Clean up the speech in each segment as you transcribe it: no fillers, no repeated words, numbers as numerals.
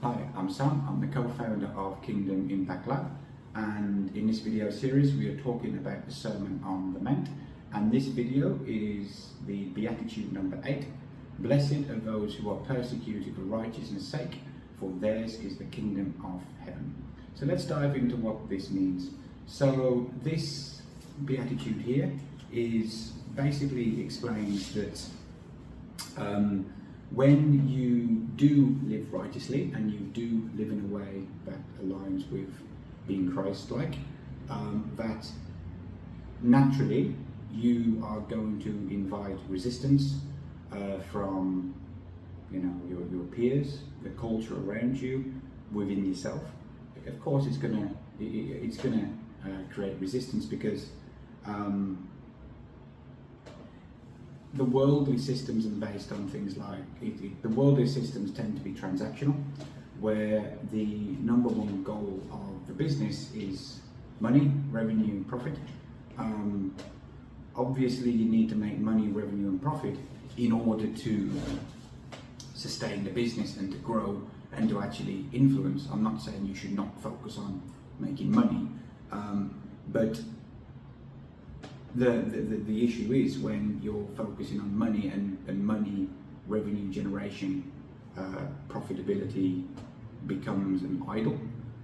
Hi, I'm Sam. I'm the co-founder of Kingdom Impact Lab, and in this video series we are talking about the Sermon on the Mount, and this video is the Beatitude number 8. Blessed are those who are persecuted for righteousness' sake, for theirs is the kingdom of heaven. So let's dive into what this means. So this Beatitude here is basically explains that when you do live righteously and you do live in a way that aligns with being Christ-like, that naturally you are going to invite resistance from your peers, the culture around you, within yourself. Of course, it's gonna create resistance because the worldly systems are based on things like the worldly systems tend to be transactional, where the number one goal of the business is money, revenue, profit. Obviously, you need to make money, revenue, and profit in order to sustain the business and to grow and to actually influence. I'm not saying you should not focus on making money, but the issue is when you're focusing on money and money, revenue generation, profitability becomes an idol,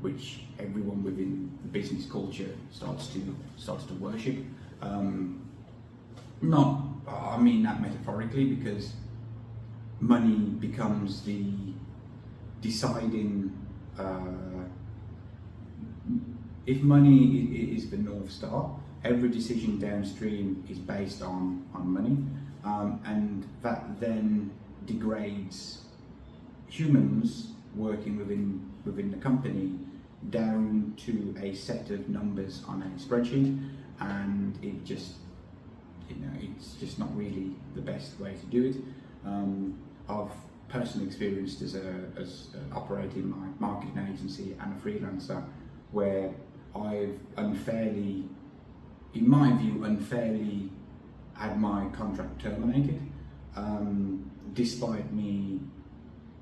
which everyone within the business culture starts to worship. I mean that metaphorically, because money becomes the deciding. If money is the North Star, every decision downstream is based on money, and that then degrades humans working within the company down to a set of numbers on a spreadsheet, and it's just not really the best way to do it. I've personally experienced as operating my marketing agency and a freelancer, where I've unfairly, in my view, had my contract terminated, despite me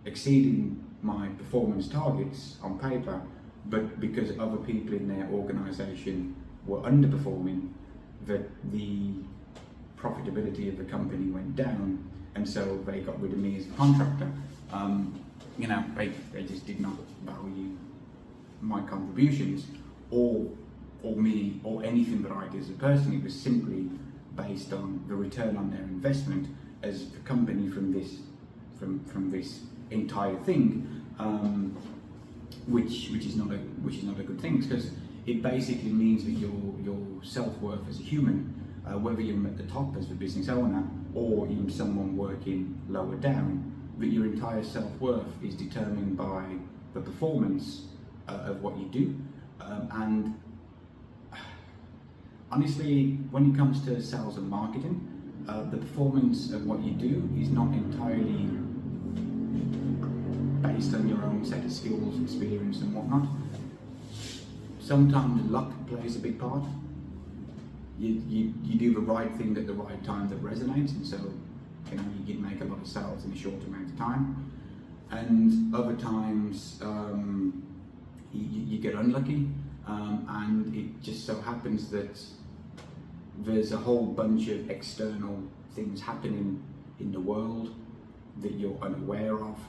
exceeding my performance targets on paper, but because other people in their organisation were underperforming, that the profitability of the company went down, and so they got rid of me as a contractor. They just did not value my contributions or me or anything that I did as a person. It was simply based on the return on their investment as the company from this entire thing, which is not a good thing, because it basically means that your self-worth as a human, whether you're at the top as a business owner or you're someone working lower down, that your entire self-worth is determined by the performance of what you do. And honestly, when it comes to sales and marketing, the performance of what you do is not entirely based on your own set of skills, experience and whatnot. Sometimes luck plays a big part. You do the right thing at the right time that resonates, and so you can make a lot of sales in a short amount of time. And other times you get unlucky, and it just so happens that there's a whole bunch of external things happening in the world that you're unaware of,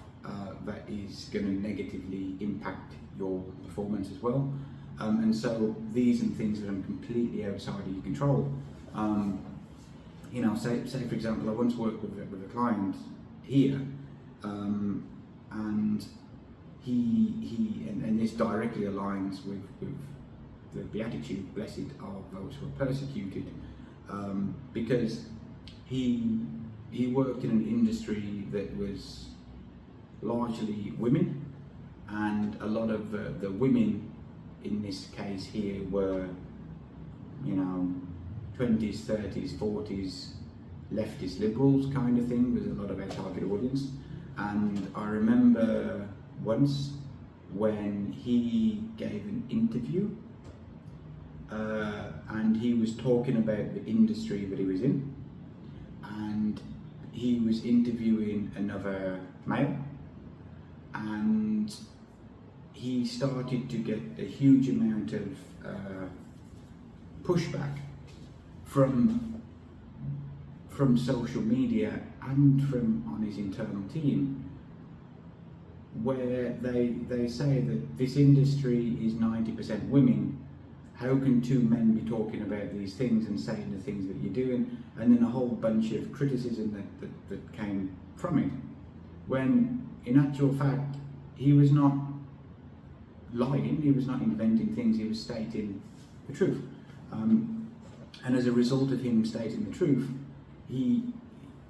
that is going to negatively impact your performance as well. And so these are things that are completely outside of your control. Say for example, I once worked with a client here, and he this directly aligns with the Beatitude, blessed are those who are persecuted, because he worked in an industry that was largely women, and a lot of the women in this case here were 20s, 30s, 40s, leftist liberals kind of thing, was a lot of our target audience. And I remember once when he gave an interview, and he was talking about the industry that he was in, and he was interviewing another male, and he started to get a huge amount of pushback from social media and from on his internal team, where they say that this industry is 90% women. How can two men be talking about these things and saying the things that you're doing? And then a whole bunch of criticism that came from it. When in actual fact, he was not lying, he was not inventing things, he was stating the truth. And as a result of him stating the truth,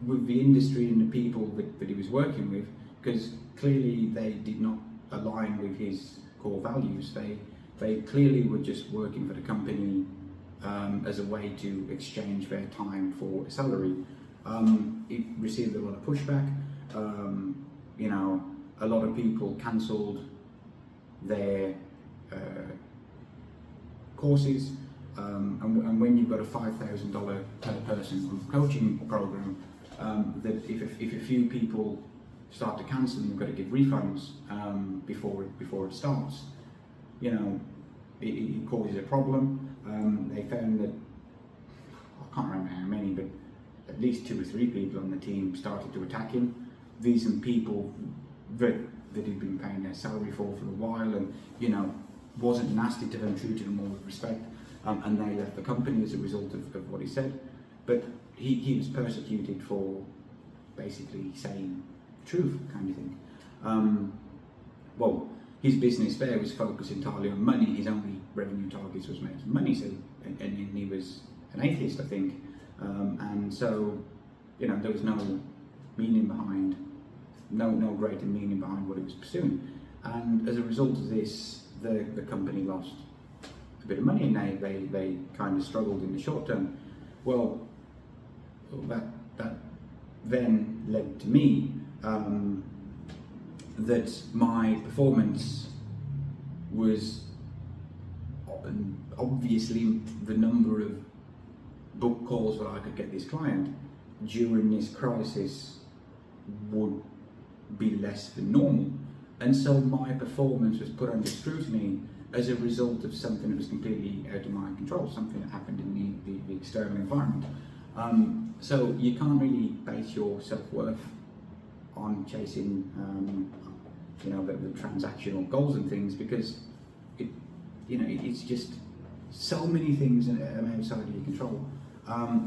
with the industry and the people that he was working with, because clearly they did not align with his core values, they clearly were just working for the company as a way to exchange their time for a salary. It received a lot of pushback. A lot of people cancelled their courses, and when you've got a $5,000 per person group coaching program, that if a few people start to cancel, you've got to give refunds before it starts. It causes a problem. They found that, I can't remember how many, but at least 2 or 3 people on the team started to attack him. These are people that he'd been paying their salary for a while, and wasn't nasty to them, treated them all with respect, and they left the company as a result of what he said. But he was persecuted for basically saying the truth, kind of thing. His business there was focused entirely on money. His only revenue targets was making money. So, and he was an atheist, I think, and so there was no meaning behind, no greater meaning behind what he was pursuing. And as a result of this, the company lost a bit of money, and they kind of struggled in the short term. Well, that then led to me that my performance was obviously the number of book calls that I could get this client during this crisis would be less than normal. And so my performance was put under scrutiny as a result of something that was completely out of my control, something that happened in the external environment. So you can't really base your self-worth on chasing the transactional goals and things, because it's just so many things outside of your control.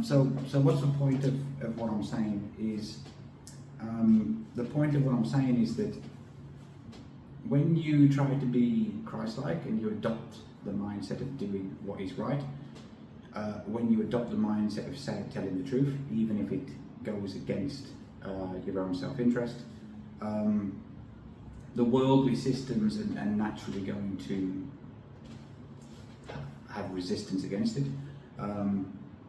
So what's the point of what I'm saying is, the point of what I'm saying is that when you try to be Christ-like and you adopt the mindset of doing what is right, when you adopt the mindset of telling the truth, even if it goes against your own self-interest, the worldly systems are naturally going to have resistance against it,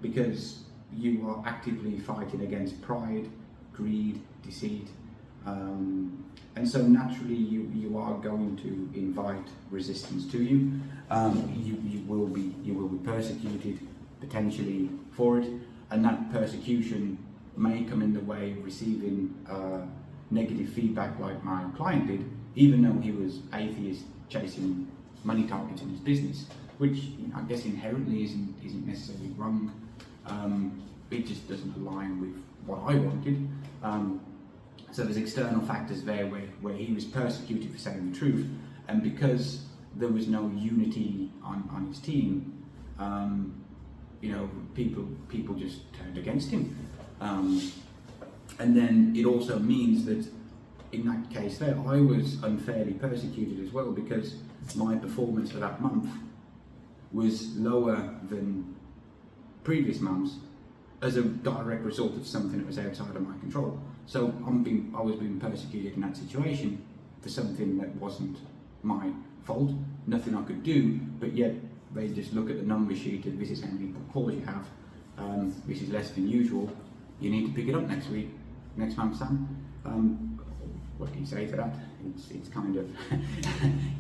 because you are actively fighting against pride, greed, deceit, and so naturally you are going to invite resistance to you. You will be persecuted potentially for it, and that persecution may come in the way of receiving negative feedback like my client did, even though he was atheist chasing money targets in his business, which I guess inherently isn't necessarily wrong. It just doesn't align with what I wanted. So there's external factors there where he was persecuted for saying the truth, and because there was no unity on his team, people just turned against him. And then it also means that in that case there, I was unfairly persecuted as well, because my performance for that month was lower than previous months as a direct result of something that was outside of my control. So I was being persecuted in that situation for something that wasn't my fault, nothing I could do, but yet they just look at the number sheet and this is how many calls you have, this is less than usual, you need to pick it up next month, Sam. What do you say to that? It's kind of,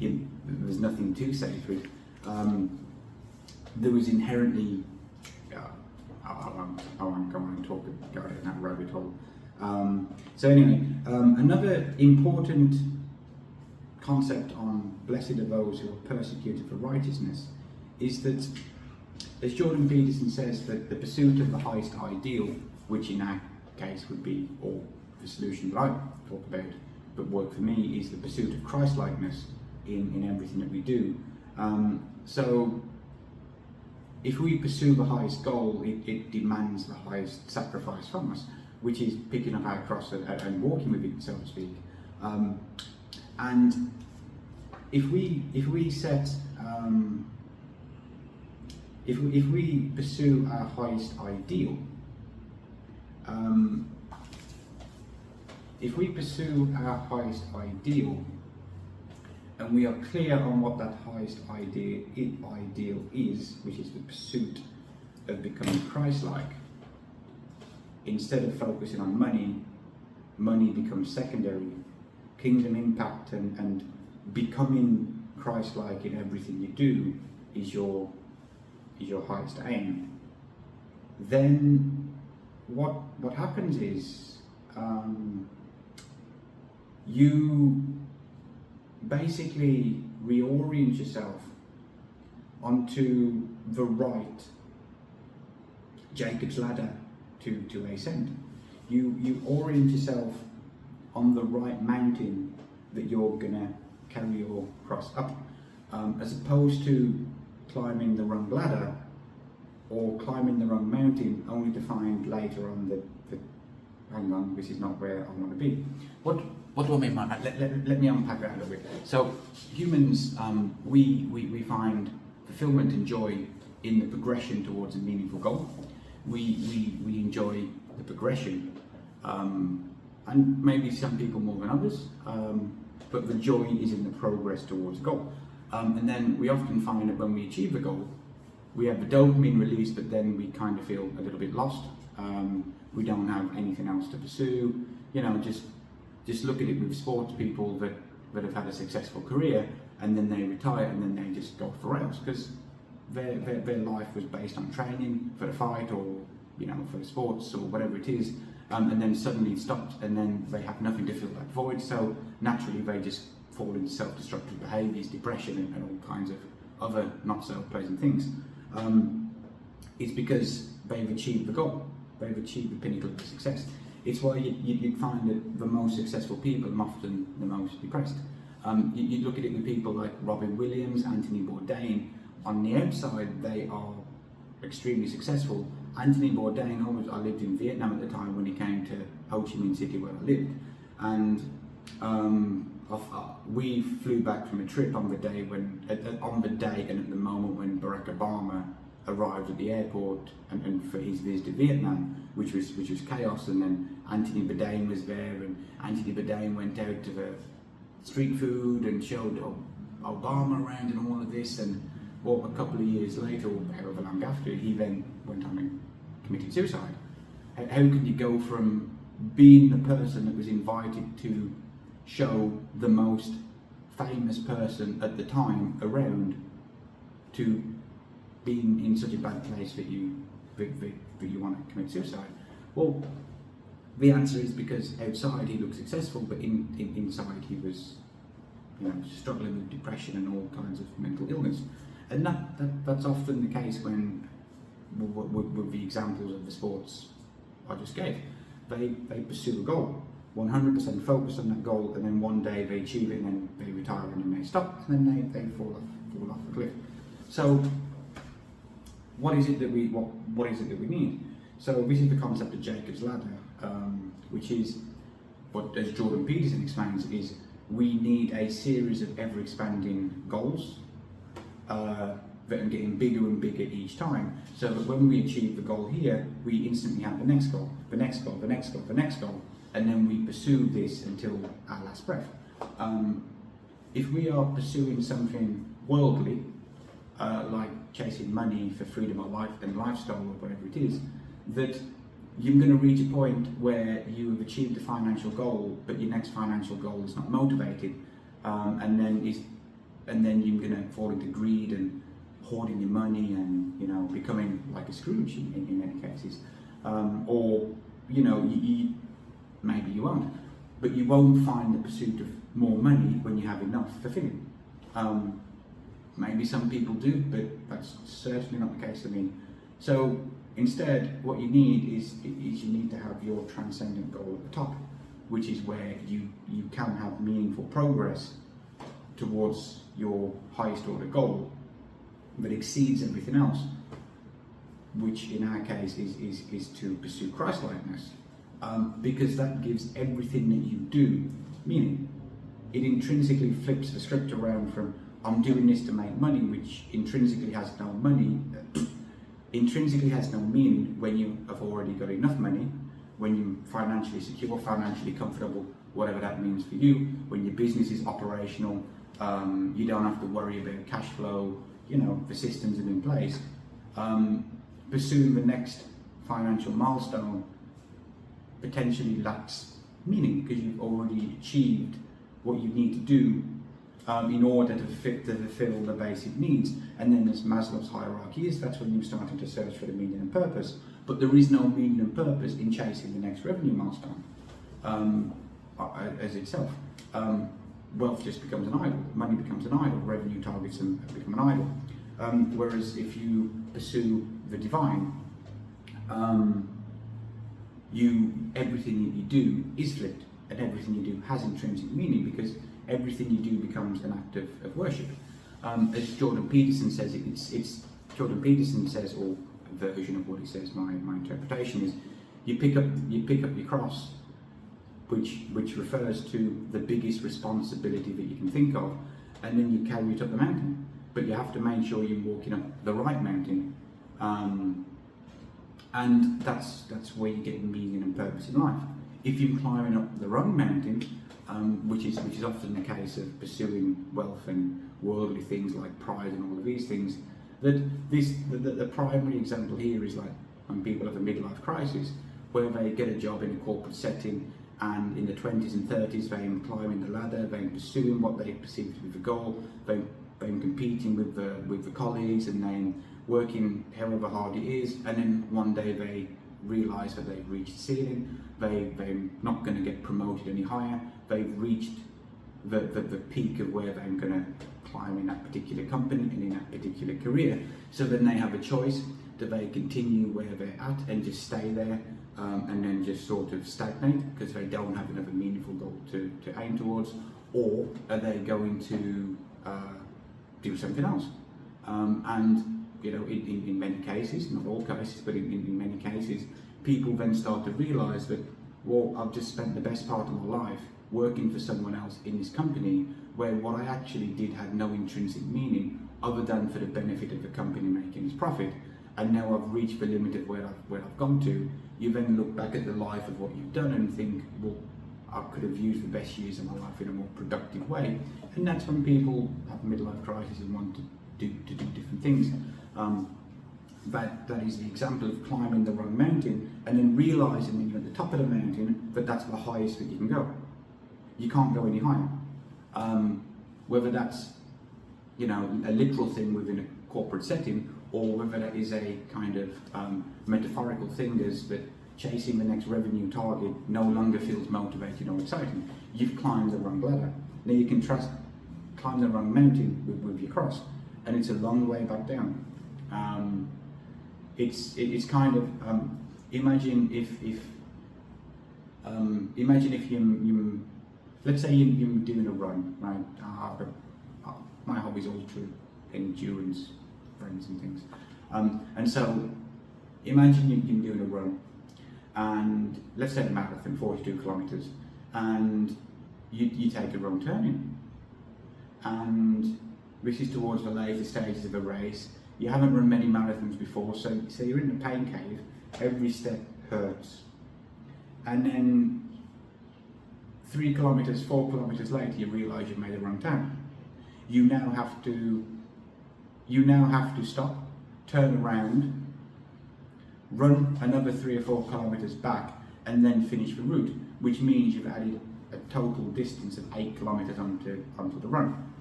there's nothing to say to it. There was inherently, I won't go on and go down that rabbit hole. So anyway, another important concept on blessed are those who are persecuted for righteousness is that, as Jordan Peterson says, that the pursuit of the highest ideal, which in our case would be, or the solution that I talk about, but work for me, is the pursuit of Christ-likeness in everything that we do. So if we pursue the highest goal, it demands the highest sacrifice from us, which is picking up our cross and walking with it, so to speak. And if we set if we pursue our highest ideal, and we are clear on what that highest ideal is, which is the pursuit of becoming Christ-like, instead of focusing on money becomes secondary. Kingdom impact and becoming Christ-like in everything you do is your highest aim. Then what happens is you basically reorient yourself onto the right Jacob's ladder to ascend. You orient yourself on the right mountain that you're gonna carry your cross up, as opposed to climbing the wrong ladder or climbing the wrong mountain only to find later on that hang on, this is not where I want to be. What do I mean by that? Let me unpack that a little bit. So humans, we find fulfillment and joy in the progression towards a meaningful goal. We enjoy the progression, and maybe some people more than others, but the joy is in the progress towards a goal. And then we often find that when we achieve the goal, we have the dopamine release, but then we kind of feel a little bit lost. We don't have anything else to pursue. You know, just look at it with sports people that have had a successful career, and then they retire, and then they just go off the rails because their life was based on training for the fight, or for the sports or whatever it is, and then suddenly it stops, and then they have nothing to fill that void. So naturally, they just fall into self-destructive behaviours, depression, and all kinds of other not so pleasant things. It's because they've achieved the goal. They've achieved the pinnacle of success. It's why you'd find that the most successful people are often the most depressed. You look at it with people like Robin Williams, Anthony Bourdain. On the outside, they are extremely successful. Anthony Bourdain, I lived in Vietnam at the time when he came to Ho Chi Minh City where I lived, and we flew back from a trip on the day and at the moment when Barack Obama arrived at the airport and for his visit to Vietnam, which was chaos. And then Anthony Bourdain was there, and Anthony Bourdain went out to the street food and showed Obama around and all of this. And well, a couple of years later, or however long after, he then went on and committed suicide. How can you go from being the person that was invited to show the most famous person at the time around to being in such a bad place that you want to commit suicide? Well, the answer is because outside he looked successful, but inside he was struggling with depression and all kinds of mental illness. And that's often the case when with the examples of the sports I just gave. They pursue a goal, 100% focus on that goal, and then one day they achieve it, and then they retire, and then they stop, and then they fall off the cliff. So what is it that we need? So this is the concept of Jacob's ladder, which is what, as Jordan Peterson explains, is we need a series of ever-expanding goals that are getting bigger and bigger each time, so that when we achieve the goal here, we instantly have the next goal, the next goal, the next goal, the next goal, and then we pursue this until our last breath. If we are pursuing something worldly, like chasing money for freedom of life and lifestyle or whatever it is, that you're going to reach a point where you have achieved a financial goal, but your next financial goal is not motivated, and then you're going to fall into greed and hoarding your money and becoming like a Scrooge in many cases, or maybe you won't, but you won't find the pursuit of more money when you have enough fulfilling. Maybe some people do, but that's certainly not the case for me. So instead, what you need is you need to have your transcendent goal at the top, which is where you can have meaningful progress towards your highest order goal that exceeds everything else, which in our case is to pursue Christ-likeness, because that gives everything that you do meaning. It intrinsically flips the script around from I'm doing this to make money, which intrinsically has no meaning when you have already got enough money, when you're financially secure, financially comfortable, whatever that means for you, when your business is operational, you don't have to worry about cash flow, the systems are in place. Pursuing the next financial milestone potentially lacks meaning because you've already achieved what you need to do in order to fulfill the basic needs. And then as Maslow's hierarchy is, that's when you're starting to search for the meaning and purpose. But there is no meaning and purpose in chasing the next revenue milestone as itself. Wealth just becomes an idol, money becomes an idol, revenue targets become an idol. Whereas if you pursue the divine, everything that you do is flipped, and everything you do has intrinsic meaning because everything you do becomes an act of worship. As Jordan Peterson says, Jordan Peterson says, or a version of what he says, my interpretation is, you pick up your cross, which refers to the biggest responsibility that you can think of, and then you carry it up the mountain. But you have to make sure you're walking up the right mountain, and that's where you get meaning and purpose in life. If you're climbing up the wrong mountain, which is often the case of pursuing wealth and worldly things like pride and all of these things, the primary example here is like when people have a midlife crisis, where they get a job in a corporate setting, and in the 20s and 30s they're climbing the ladder, they're pursuing what they perceive to be the goal, they're competing with the colleagues, and then working however hard it is, and then one day they realise that they've reached the ceiling, they're not going to get promoted any higher, they've reached the peak of where they're going to climb in that particular company and in that particular career. So then they have a choice: do they continue where they're at and just stay there and then just sort of stagnate because they don't have another meaningful goal to aim towards, or are they going to do something else? And in many cases, not all cases, but in many cases, people then start to realise that, well, I've just spent the best part of my life working for someone else in this company where what I actually did had no intrinsic meaning other than for the benefit of the company making its profit, and now I've reached the limit of where I've gone to. You then look back at the life of what you've done and think, well, I could have used the best years of my life in a more productive way. And that's when people have a midlife crisis and want to do different things. That is the example of climbing the wrong mountain and then realising when you're at the top of the mountain that that's the highest that you can go. You can't go any higher. Whether that's a literal thing within a corporate setting, or whether that is a kind of metaphorical thing, is that chasing the next revenue target no longer feels motivating or exciting. You've climbed the wrong ladder. Now you can climb the wrong mountain with your cross, and it's a long way back down. It's kind of imagine if you let's say you're doing a run, right? My hobby's all through endurance runs and things, and so imagine you're doing a run, and let's say a marathon, 42 kilometers, and you take a wrong turning, and this is towards the later stages of a race. You haven't run many marathons before, so you're in the pain cave. Every step hurts, and then 3 kilometers, 4 kilometers later, you realise you've made a wrong turn. You now have to stop, turn around, run another 3 or 4 kilometers back, and then finish the route, which means you've added a total distance of 8 kilometers onto the run.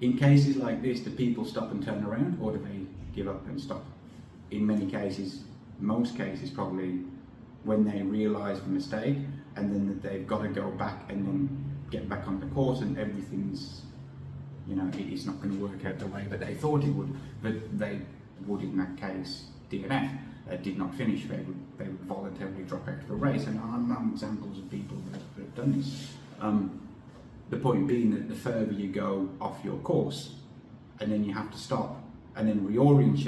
In cases like this, do people stop and turn around, or do they give up and stop? In many cases, most cases probably, when they realise the mistake and then that they've got to go back and then get back on the course and everything's, it's not going to work out the way that they thought it would. But they would, in that case, DNF, did not finish. They would voluntarily drop out of a race, and I know examples of people that have done this. The point being that the further you go off your course, and then you have to stop and then reorient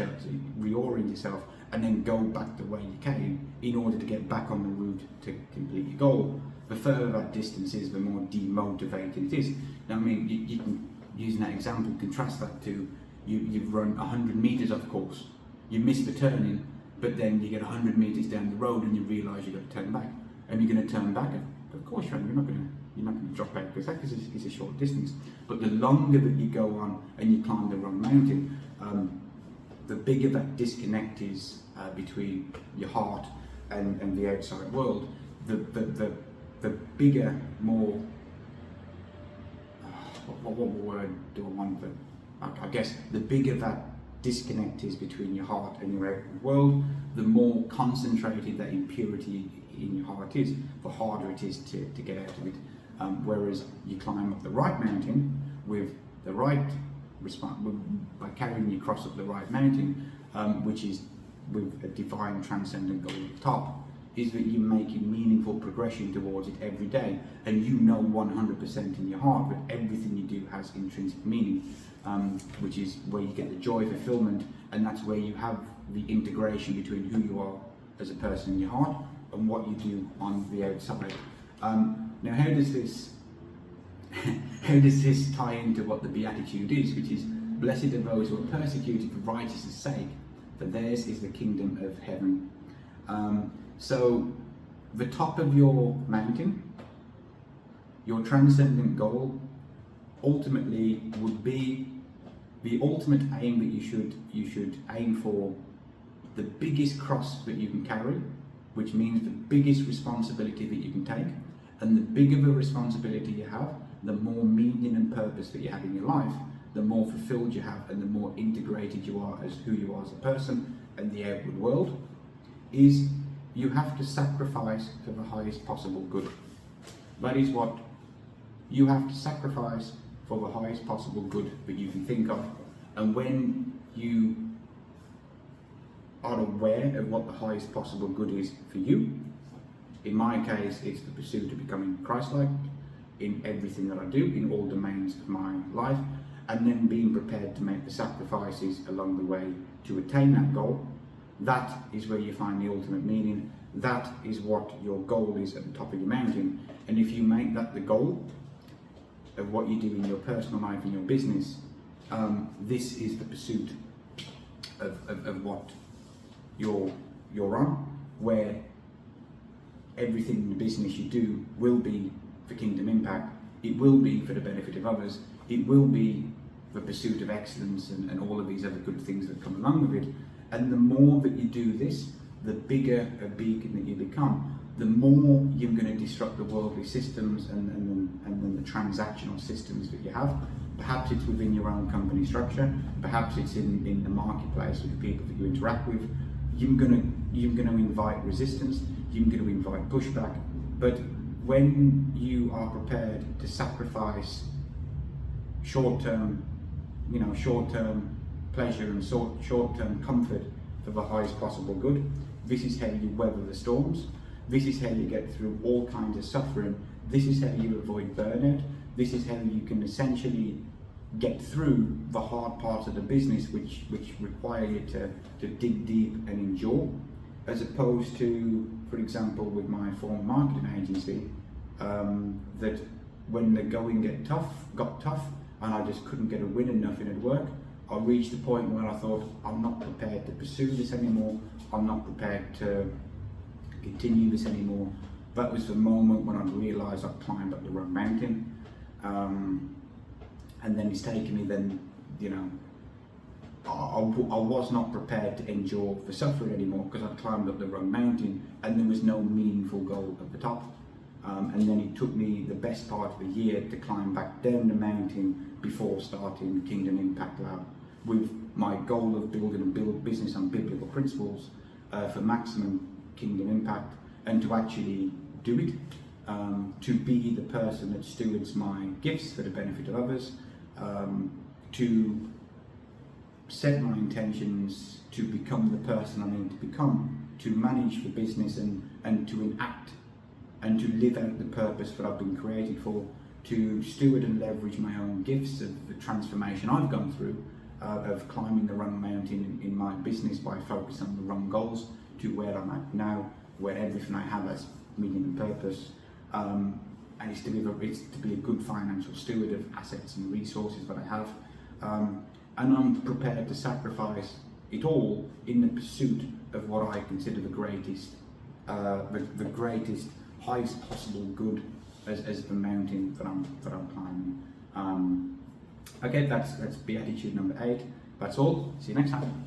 yourself and then go back the way you came in order to get back on the route to complete your goal. The further that distance is, the more demotivating it is. Now, I mean, you can, using that example, contrast that to you've run 100 meters off course, you miss the turning, but then you get 100 meters down the road and you realise you've got to turn back. And you're going to turn back, of course you're not going to drop out, because that is a short distance. But the longer that you go on and you climb the wrong mountain, the bigger that disconnect is between your heart and the outside world. The bigger, more, what word do I want? I guess the bigger that disconnect is between your heart and your outward world, the more concentrated that impurity in your heart is, the harder it is to get out of it. Whereas you climb up the right mountain with the right response, by carrying you across up the right mountain, which is with a divine transcendent goal at the top, is that you're making meaningful progression towards it every day, and you know 100% in your heart that everything you do has intrinsic meaning, which is where you get the joy, fulfillment, and that's where you have the integration between who you are as a person in your heart and what you do on the outside. Now, how does this tie into what the Beatitude is, which is, blessed are those who are persecuted for righteousness' sake, for theirs is the kingdom of heaven. So the top of your mountain, your transcendent goal, ultimately would be the ultimate aim that you should aim for, the biggest cross that you can carry, which means the biggest responsibility that you can take. And the bigger the responsibility you have, the more meaning and purpose that you have in your life, the more fulfilled you have, and the more integrated you are as who you are as a person and the outward world, is you have to sacrifice for the highest possible good. That is what you have to sacrifice for, the highest possible good that you can think of. And when you are aware of what the highest possible good is for you, in my case, it's the pursuit of becoming Christ-like in everything that I do, in all domains of my life, and then being prepared to make the sacrifices along the way to attain that goal. That is where you find the ultimate meaning. That is what your goal is at the top of your mountain. And if you make that the goal of what you do in your personal life and your business, this is the pursuit of what you're on, where everything in the business you do will be for kingdom impact, it will be for the benefit of others, it will be the pursuit of excellence and all of these other good things that come along with it. And the more that you do this, the bigger a beacon that you become, the more you're going to disrupt the worldly systems and then the transactional systems that you have. Perhaps it's within your own company structure, perhaps it's in the marketplace with the people that you interact with. You're going to invite resistance, you're going to invite pushback, but when you are prepared to sacrifice short-term pleasure and short-term comfort for the highest possible good, this is how you weather the storms. This is how you get through all kinds of suffering. This is how you avoid burnout. This is how you can essentially get through the hard parts of the business which require you to dig deep and endure, as opposed to, for example, with my former marketing agency, that when the going got tough and I just couldn't get a win and nothing had worked, I reached the point where I thought, I'm not prepared to pursue this anymore, I'm not prepared to continue this anymore. That was the moment when I realised I'd climbed up the wrong mountain. And then it's taken me then, I was not prepared to endure the suffering anymore because I'd climbed up the wrong mountain and there was no meaningful goal at the top. And then it took me the best part of a year to climb back down the mountain before starting Kingdom Impact Lab, with my goal of building a business on biblical principles for maximum kingdom impact, and to actually do it. to be the person that stewards my gifts for the benefit of others, to set my intentions to become the person I need to become, to manage the business and to enact and to live out the purpose that I've been created for, to steward and leverage my own gifts of the transformation I've gone through, of climbing the wrong mountain in my business by focusing on the wrong goals, to where I'm at now, where everything I have has meaning and purpose. And it's to be a good financial steward of assets and resources that I have. And I'm prepared to sacrifice it all in the pursuit of what I consider the greatest, highest possible good as the mountain that I'm climbing. Okay, that's beatitude number 8. That's all. See you next time.